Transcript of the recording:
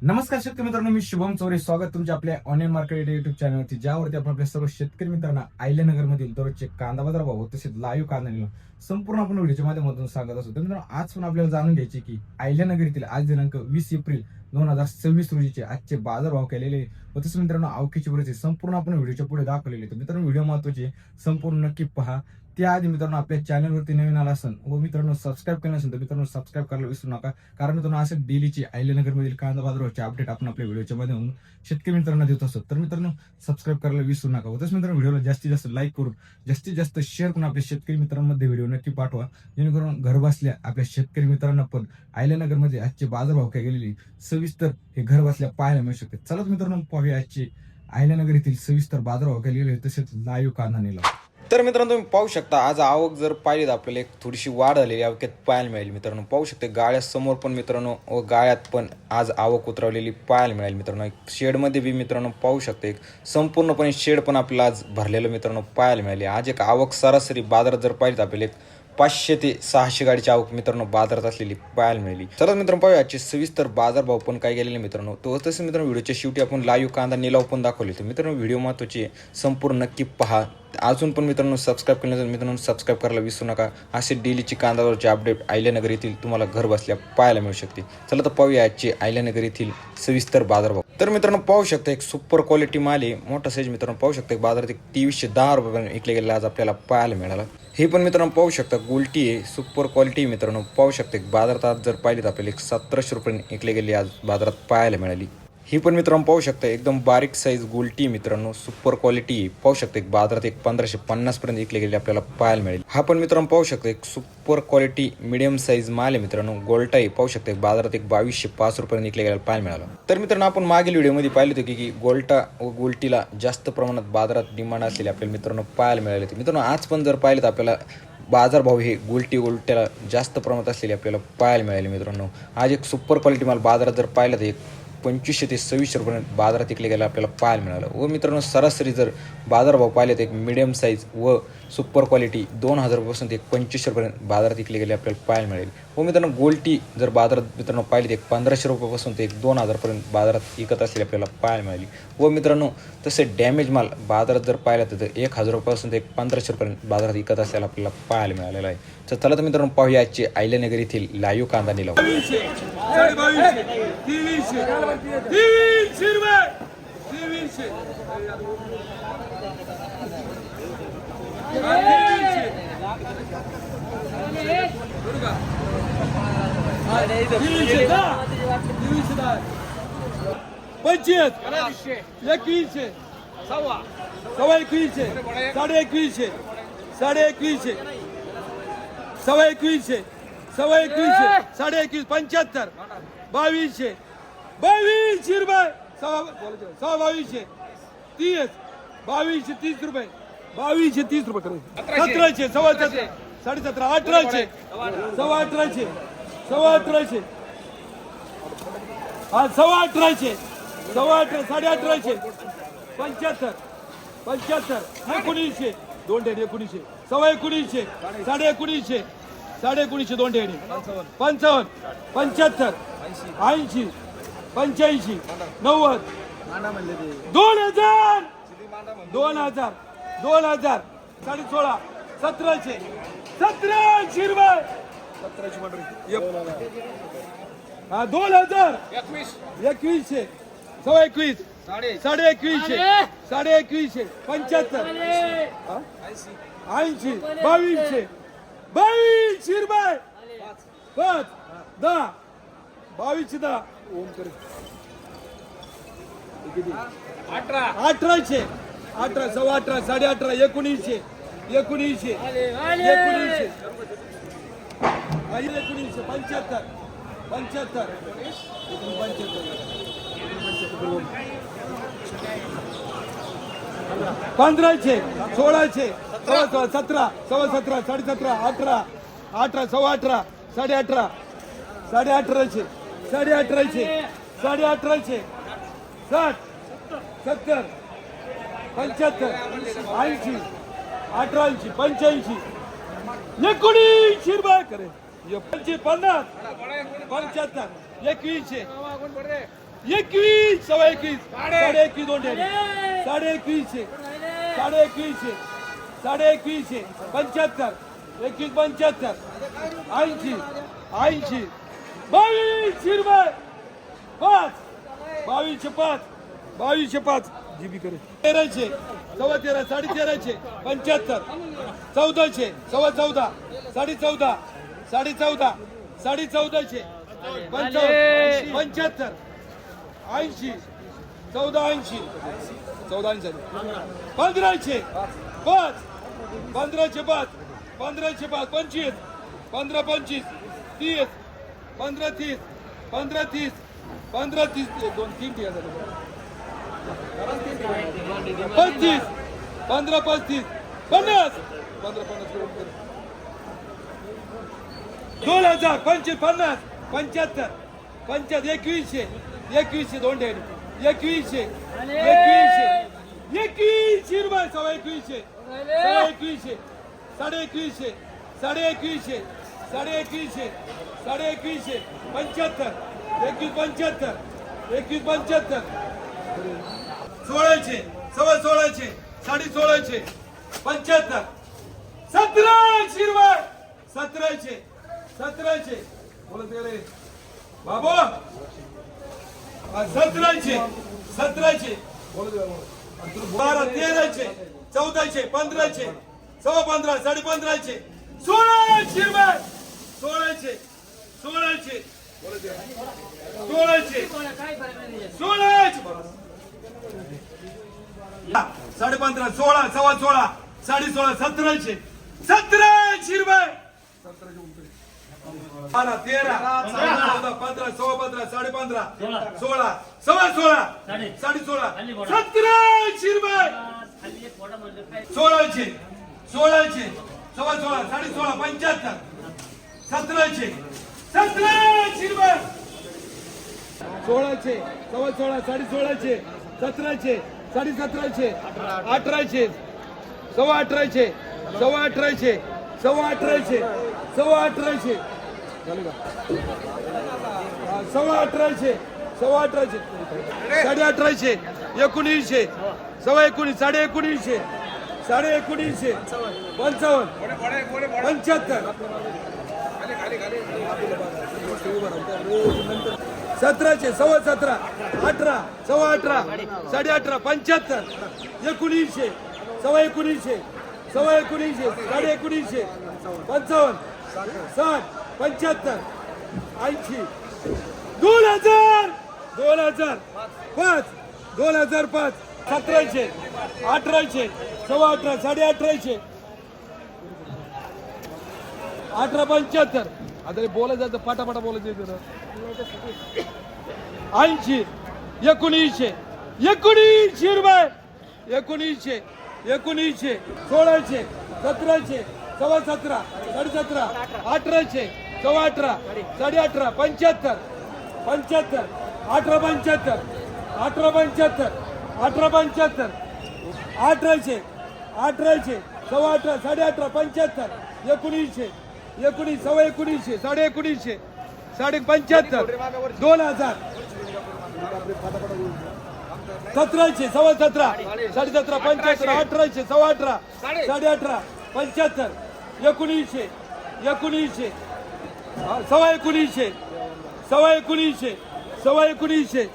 नमस्कार शेतकरी मित्रांनो, मी शुभम चौरे. स्वागत तुमच्या आपल्या ऑनलाईन मार्केट युट्यूब चॅनलवरती, ज्यावरती आपण आपल्या सर्व शेतकरी मित्रांना अहिल्यानगर मधील दररोजचे कांदा बाजार भाव तसेच लाईव्ह कांदा निलाव संपूर्ण आपण व्हिडिओच्या माध्यमातून सांगत असतो. तर मित्रांनो, आज पण आपल्याला जाणून घ्यायचे की अहिल्यानगर येथील आज दिनांक 20 एप्रिल 2026 रोजीचे आजचे बाजार भाव केलेले व तसं मित्रांनो आवकीची परिस्थिती संपूर्ण आपण व्हिडिओच्या पुढे दाखवलेली. तर मित्रांनो, व्हिडिओ महत्वाचे संपूर्ण नक्की पहा. त्याआधी मित्रांनो, आपल्या चॅनलवरती नवीन आला असेल व मित्रांनो सबस्क्राईब केलं नसेल तर मित्रांनो सबस्क्राईब करायला विसरू नका. कारण मित्रांनो, असं डेलीची अहिल्यानगर मधील कांदा बाजाराचे अपडेट आपण आपल्या व्हिडिओच्या माध्यमातून शेतकरी मित्रांना देत असतो. तर मित्रांनो, सबस्क्राईब करायला विसरू नका. व तसं मित्रांनो, व्हिडिओला जास्तीत जास्त लाईक करून जास्तीत जास्त शेअर करून आपल्या शेतकरी मित्रांमध्ये व्हिडिओ नक्की पाठवा, जेणेकरून घर बसल्या आपल्या शेतकरी मित्रांना पण अहिल्यानगर मध्ये आजचे बाजारभाव काय गेलेले सविस्तर हे घर बसल्या पाहायला मिळू शकते. चला मित्रांनो, पाहूया आजचे अहिल्यानगर येथील सविस्तर बाजारभाव काय गेलेले तसेच लाईव्ह कांदा निलाव. तर मित्रांनो, तुम्ही पाहू शकता आज आवक जर पाहिली तर आपल्याला एक थोडीशी वाढ झालेली आवकेत पाहायला मिळेल. मित्रांनो पाहू शकते गाळ्यासमोर पण मित्रांनो व गाळ्यात पण आज आवक उतरवलेली पाहायला मिळेल. मित्रांनो एक शेडमध्ये बी मित्रांनो पाहू शकते एक संपूर्णपणे शेड पण आपल्याला आज भरलेलं मित्रांनो पाहायला मिळाले. आज एक आवक सरासरी बाजारात जर पाहिली तर आपल्याला एक 500 ते 600 गाडीची आवक मित्रांनो बाजारात असलेली पाहायला मिळाली. चला मित्रांनो, पाहूया आजचे सविस्तर बाजारभाव पण काय गेलेले मित्रांनो. तो तसं मित्रांनो व्हिडिओच्या शेवटी आपण लाईव्ह कांदा निलाव पण दाखवले. तर मित्रांनो, व्हिडिओ महत्त्वाचे संपूर्ण नक्की पहा. अजून पण मित्रांनो सबस्क्राईब केलं तर मित्रांनो सबस्क्राईब करायला विसरू नका. असे डेलीची कांदावरचे अपडेट अहिल्यानगर येथील तुम्हाला घर बसल्या पाहायला मिळू शकते. चला तर पाहूया आजचे अहिल्यानगर येथील सविस्तर बाजारभाव. तर मित्रांनो पाहू शकता एक सुपर क्वालिटी माल आहे, मोठा साईज मित्रांनो पाहू शकता बाजारात एक 2310 रुपये विकले गेले आज आपल्याला पाहायला मिळाला. हे पण मित्रांनो पाहू शकता गोल्टी आहे, सुपर क्वालिटी मित्रांनो पाहू शकता बाजारात आज जर पाहिली तर आपल्याला एक 1700 रुपये विकले गेले आज बाजारात पाहायला मिळाली. ही पण मित्रांनो पाहू शकता एकदम बारीक साईज गोल्टी मित्रांनो सुपर क्वालिटी पाहू शकता एक बाजारात एक 1550 पर्यंत विकले गेले आपल्याला पाहायला मिळेल. हा पण मित्रांनो पाहू शकता एक सुपर क्वालिटी मिडियम साईज माल आहे मित्रांनो गोल्टा आहे. पाहू शकता बाजारात एक 2205 रुपयांनी विकले गेले पाहायला मिळाला. तर मित्रांनो, आपण मागील व्हिडिओमध्ये पाहिले होते की गोल्टा व गोल्टीला जास्त प्रमाणात बाजारात डिमांड असलेले आपल्याला मित्रांनो पाहायला मिळाले. मित्रांनो आज पण जर पाहिले तर आपल्याला बाजारभाव हे गोल्ट्याला जास्त प्रमाणात असलेले आपल्याला पाहायला मिळाले. मित्रांनो आज एक सुपर क्वालिटी माल बाजारात जर पाहिलं तर एक 2500 ते 2600 रुपये बाजारात विकले गेले आपल्याला पाहायला मिळालं. व मित्रांनो सरासरी जर बाजारभाव पाहिले तर एक मिडियम साईज व सुपर क्वालिटी 2000 रुपयापासून ते 2500 रुपये बाजारात विकले गेले आपल्याला पाहायला मिळेल. व मित्रांनो गोल्टी जर बाजारात मित्रांनो पाहिले तर एक 1500 रुपयापासून ते 2000 पर्यंत बाजारात विकत असलेली आपल्याला पाहायला मिळाली. व मित्रांनो तसे डॅमेज माल बाजारात जर पाहिला तर 1000 रुपयापासून ते 1500 रुपये बाजारात विकत असलेला आपल्याला पाहायला मिळालेला आहे. तर चला तर मित्रांनो पाहूया आजचे अहिल्यानगर येथील लाईव्ह कांदा निलाव. एकवीसशे सव्वा एकवीसशे साडे एकवीसशे सव्वा एकवीसशे साडे एकवीस 75 2200 रुपये सव्वा 2200 30 रुपये 30 रुपये 1700 सव्वा 17 17.5 1800 सव्वा 1800 हा सव्वा 1800 साडे 1800 75 1900 दोन ढेडी 1900 सव्वा 1900 साडे 1900 दोन ढेडी 55 75 80 85 90 2000 साडे 16 1700 रुपये 2000 2100 सव्वा 21 साडे 2100 75 80 2200 रुपये 5 10 22 18 सव्वा 18 साडे 18 1900 75 1500 1600 17 सव्वा 17 साडे 17 18 सव्वा 18 साडे 18 1800 60 70 75 80 18 85 1900 रुपये करे 50 75 2100 21 सव्वा 21 साडे 21 दोन ठेवले साडे 21 साडे 21 साडे 21 75 21 75 80 80 22 रुपये 5 22 5 22 5 जीबी करे 1300 सव्वा 13 साडे 1300 75 1400 सव्वा 14 साडे 14 साडे 14 साडे 1400 75 80 1480 1480 1500 5 1500 5 1500 5 25 15 25 30 15 30 15 30 15 30 दोन तीन ठिकाण झाले 35 15 35 50 15 50 2000 25 50 75 75 2100 2100 दोन ठेवले 2100 2100 रुपये सव्वा 2100 सव्वा 2100 साडे 2100 साडे 2100 साडे 2100 साडे 2100 75 21 75 21 75 1600 सव्वा 1600 साडे 1600 75 1700 रुपये 1700 1700 बोलत रे बाबू 1700 1700 12 1300 1400 1500 सव्वा 15 साडे 1500 1600 रुपये 1600 1600 साडे 15 16 सव्वा 16 साडे 16 1700 1700 रुपये 12 13 14 15 सव्वा 15 साडे 15 16 सव्वा 16 साडे 16 1700 रुपये 1600 1600 सव्वा 16 साडे 16 75 1700 1700 रुपये 1600 सव्वा 16 साडे 1600 1700 साडे 1700 1800 सव्वा 1800 सव्वा 1800 सव्वा 1800 सव्वा 1800 सव्वा 1800 सव्वा 1800 साडे 1800 1900 सव्वा 19 साडे 1900 साडे 1900 55 75 1700 सव्वा 17 18 सव्वा 18 साडे 18 75 1900 सव्वा 1900 सव्वा 1900 साडे 1900 55 60 75 80 2000 2000 5 2005 1700 1800 सव्वा 18 साडे 1800 18 75 आता बोलायचं जायचं पाटापाटा बोलायचं 80 1900 1900 रुपये 1900 1900 1600 1700 सव्वा 17 साडे 17 1800 सव्वा 18 साडे 18 75 75 18 75 18 75 18 75 1800 1800 सव्वा 18 साडे 18 75 1900 19 सव्वा 1900 साडे 1900 साडे 75 2000 1700 सव्वा 17 साडे 17 75 1800 सव्वा 18 साडे 18 75 1900 1900 सव्वा 1900 सव्वा 1900 सव्वा 1900